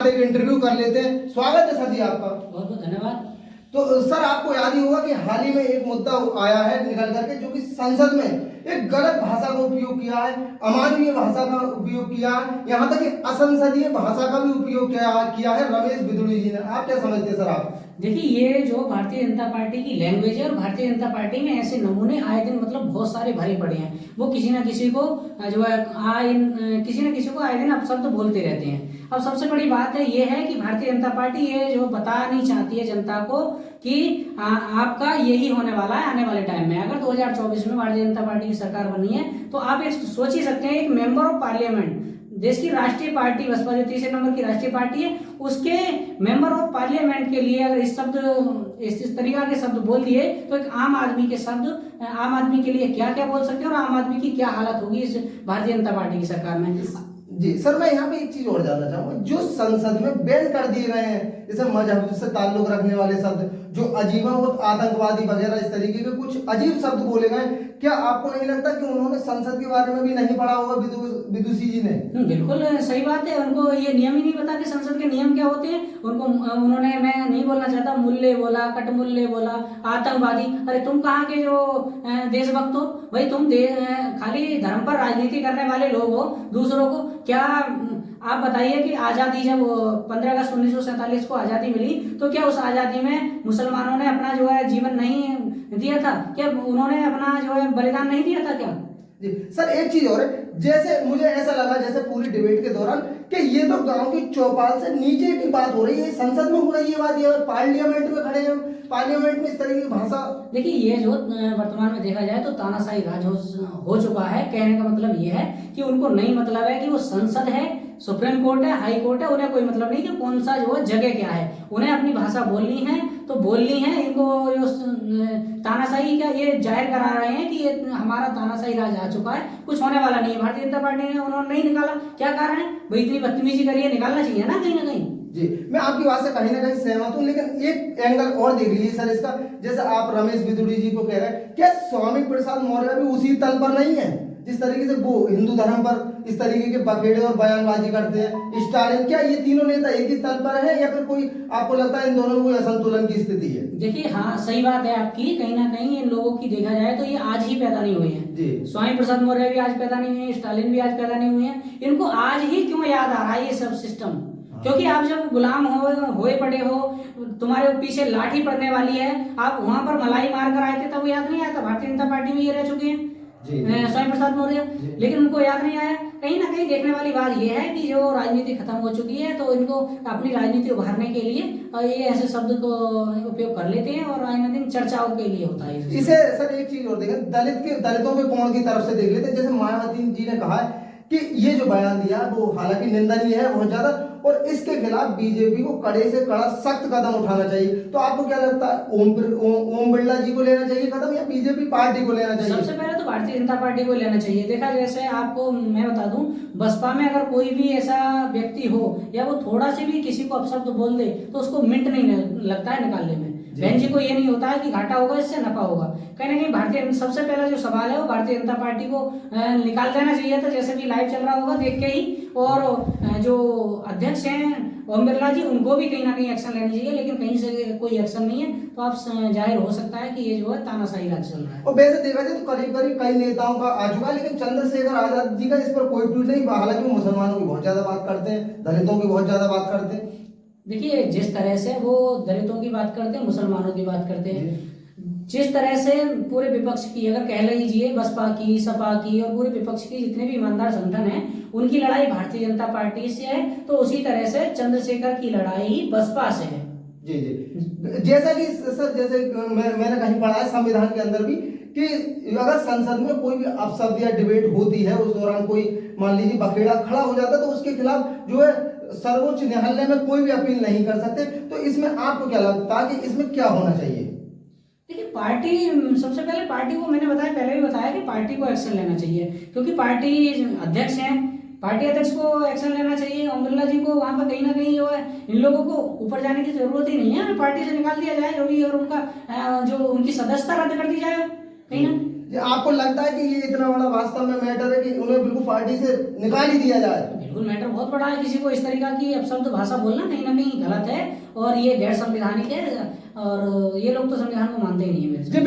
एक इंटरव्यू कर लेते हैं। स्वागत है सर जी आपका। बहुत बहुत धन्यवाद। तो सर आपको याद ही होगा कि हाल ही में एक मुद्दा आया है निकल करके, जो कि संसद में एक गलत भाषा का उपयोग किया है, अमानवीय भाषा का उपयोग किया है, यहाँ तक कि असंसदीय भाषा का भी उपयोग किया है रमेश बिधूड़ी जी ने। आप क्या समझते हैं सर? आप देखिए, ये जो भारतीय जनता पार्टी की लैंग्वेज है और भारतीय जनता पार्टी में ऐसे नमूने आए दिन मतलब बहुत सारे भरे पड़े हैं। वो किसी ना किसी को जो है किसी ना किसी को आए दिन अपशब्द बोलते रहते हैं। अब सबसे बड़ी बात है ये है कि भारतीय जनता पार्टी ये जो बतानी चाहती है जनता को कि आपका यही होने वाला है आने वाले टाइम में। अगर 2024 में भारतीय जनता पार्टी की सरकार बनी है तो आप एक सोच ही सकते हैं, एक मेंबर ऑफ पार्लियामेंट, देश की राष्ट्रीय पार्टी बसपा जो तीसरे नंबर की राष्ट्रीय पार्टी है, उसके मेंबर ऑफ पार्लियामेंट के लिए अगर इस तरीका के शब्द बोल दिए तो एक आम आदमी के शब्द आम आदमी के लिए क्या क्या बोल सकते हैं और आम आदमी की क्या हालत होगी इस भारतीय जनता पार्टी की सरकार में। जी सर, मैं यहाँ पे एक चीज और जानना चाहूंगा। जो संसद में बैन कर दिए गए हैं, जैसे मजहब से ताल्लुक रखने वाले शब्द, जो अजीबा और आतंकवादी वगैरह इस तरीके के कुछ अजीब शब्द बोले गए, क्या आपको नहीं लगता कि उन्होंने संसद के बारे में भी नहीं पढ़ा होगा विदुषी जी ने? बिल्कुल सही बात है। उनको ये नियम ही नहीं पता कि संसद के नियम क्या होते हैं। उन्होंने, मैं नहीं बोलना चाहता, मुल्ले बोला, कटमुल्ले बोला, आतंकवादी। अरे तुम कहाँ के जो देशभक्त हो भाई? तुम खाली धर्म पर राजनीति करने वाले लोग हो। दूसरों को क्या आप बताइए कि आज़ादी जब 15 अगस्त 1947 को आज़ादी मिली तो क्या उस आज़ादी में मुसलमानों ने अपना जो है जीवन नहीं दिया था? क्या उन्होंने अपना जो है बलिदान नहीं दिया था क्या? जी सर, एक चीज और है, जैसे मुझे ऐसा लगा जैसे पूरी डिबेट के दौरान कि ये तो गांव की चौपाल से नीचे की बात हो रही है, संसद में हो रही है बात, ये पार्लियामेंट में खड़े हैं, पार्लियामेंट में इस तरह की भाषा। देखिए, ये जो वर्तमान में देखा जाए तो तानाशाही राज हो चुका है। कहने का मतलब ये है कि उनको नहीं मतलब है कि वो संसद है, सुप्रीम कोर्ट है, हाई कोर्ट है, उन्हें कोई मतलब नहीं कि कौन सा जो है जगह क्या है। उन्हें अपनी भाषा बोलनी है तो बोलनी है। इनको जो तानाशाही का ये जाहिर करा रहे हैं कि ये हमारा तानाशाही राज आ चुका है, कुछ होने वाला नहीं है। भारतीय जनता पार्टी ने उन्होंने नहीं निकाला, क्या कारण है भाई? इतनी बदतमीजी करिए, निकालना चाहिए ना कहीं ना कहीं। जी, मैं आपकी बात से कहीं ना कहीं सहमत हूं, लेकिन एक एंगल और देख लीजिए सर इसका। जैसे आप रमेश बिधूड़ी जी को कह रहे हैं, क्या स्वामी प्रसाद मौर्य भी उसी तल पर नहीं है जिस तरीके से वो हिंदू धर्म पर इस तरीके के बखेड़े और बयानबाजी करते हैं? स्टालिन, क्या ये तीनों नेता एक ही तल पर है या फिर कोई आपको लगता है इन दोनों में कोई असंतुलन की स्थिति है? देखिए, हाँ सही बात है आपकी। कहीं ना कहीं इन लोगों की देखा जाए तो ये आज ही पैदा नहीं हुए हैं। जी, स्वामी प्रसाद मौर्य भी आज पैदा नहीं हुए हैं, स्टालिन भी आज पैदा नहीं हुए हैं। इनको आज ही क्यों याद आ रहा है ये सब सिस्टम? क्योंकि आप जब गुलाम होए पड़े हो, तुम्हारे पीछे लाठी पड़ने वाली है, आप वहां पर मलाई मार कर आए थे तब याद नहीं आया था? भारतीय जनता पार्टी में ये रह चुके हैं स्वामी प्रसाद मौर्य, लेकिन उनको याद नहीं आया। कहीं ना कहीं देखने वाली बात यह है कि जो राजनीति खत्म हो चुकी है तो इनको अपनी राजनीति उभारने के लिए ये ऐसे शब्द को उपयोग कर लेते हैं और राजनीतिक चर्चाओं के लिए होता है। इसे सर एक चीज और देखें, दलितों के कोण की तरफ से देख लेते हैं। जैसे मायावती जी ने कहा है कि ये जो बयान दिया वो हालांकि निंदनीय है बहुत ज्यादा, और इसके खिलाफ बीजेपी को कड़े से कड़ा सख्त कदम उठाना चाहिए। तो आपको क्या लगता है, ओम बिरला जी को लेना चाहिए कदम या बीजेपी पार्टी को लेना चाहिए? सबसे पहले तो भारतीय जनता पार्टी को लेना चाहिए। देखा, जैसे आपको मैं बता दूं, बसपा में अगर कोई भी ऐसा व्यक्ति हो या वो थोड़ा से भी किसी को अपशब्द बोल दे तो उसको मिनट नहीं लगता है निकालने में। बहन जी को ये नहीं होता है कि घाटा होगा इससे नफा होगा। कहीं ना कहीं भारतीय सबसे पहला जो सवाल है वो भारतीय जनता पार्टी को निकाल देना चाहिए था, जैसे कि लाइव चल रहा होगा देख के ही। और जो अध्यक्ष हैं ओम बिरला जी, उनको भी कहीं ना कहीं एक्शन लेना चाहिए, लेकिन कहीं से कोई एक्शन नहीं है। तो आप जाहिर हो सकता है कि ये जो है तानाशाही राज चल रहा है। और वैसे देखा जाए तो करीब करीब कई नेताओं का आ चुका है, लेकिन चंद्रशेखर आजाद जी का इस पर कोई ट्वीट नहीं। हालांकि वो मुसलमानों की बहुत ज्यादा बात करते हैं, दलितों की बहुत ज्यादा बात करते हैं। देखिए, जिस तरह से वो दलितों की बात करते हैं, मुसलमानों की बात करते हैं, जिस तरह से पूरे विपक्ष की, अगर कह लीजिए बसपा की, सपा की और पूरे विपक्ष की जितने भी ईमानदार संगठन हैं, उनकी लड़ाई भारतीय जनता पार्टी से है, तो उसी तरह से चंद्रशेखर की लड़ाई बसपा से है। जी जी, जैसा कि सर, जैसे मैंने कहीं पढ़ा है संविधान के अंदर भी कि अगर संसद में कोई भी अपशब्द या डिबेट होती है, उस दौरान कोई मान लीजिए बखेड़ा खड़ा हो जाता है तो उसके खिलाफ जो है सर्वोच्च न्यायालय में कोई भी अपील नहीं कर सकते। तो इसमें आपको क्या लगता है कि इसमें क्या होना चाहिए? देखिए, पार्टी, सबसे पहले पार्टी को, मैंने बताया, पहले भी बताया कि पार्टी को एक्शन लेना चाहिए, क्योंकि पार्टी अध्यक्ष हैं, पार्टी अध्यक्ष को एक्शन लेना चाहिए। ओम बिरला जी को वहां पर कहीं ना कहीं जो है इन लोगों को ऊपर जाने की जरूरत ही नहीं है, पार्टी से निकाल दिया जाए जो भी, और उनका जो उनकी सदस्यता रद्द कर दी जाए कहीं ना। आपको लगता है कि ये इतना बड़ा वास्तव में मैटर है कि उन्हें बिल्कुल पार्टी से निकाल ही दिया जाए? बिल्कुल मैटर बहुत बड़ा है। किसी को इस तरीका की अपशब्द भाषा बोलना कहीं ना कहीं गलत है और ये गैर संवैधानिक है और ये लोग तो संविधान को मानते ही नहीं है मेरे से। जी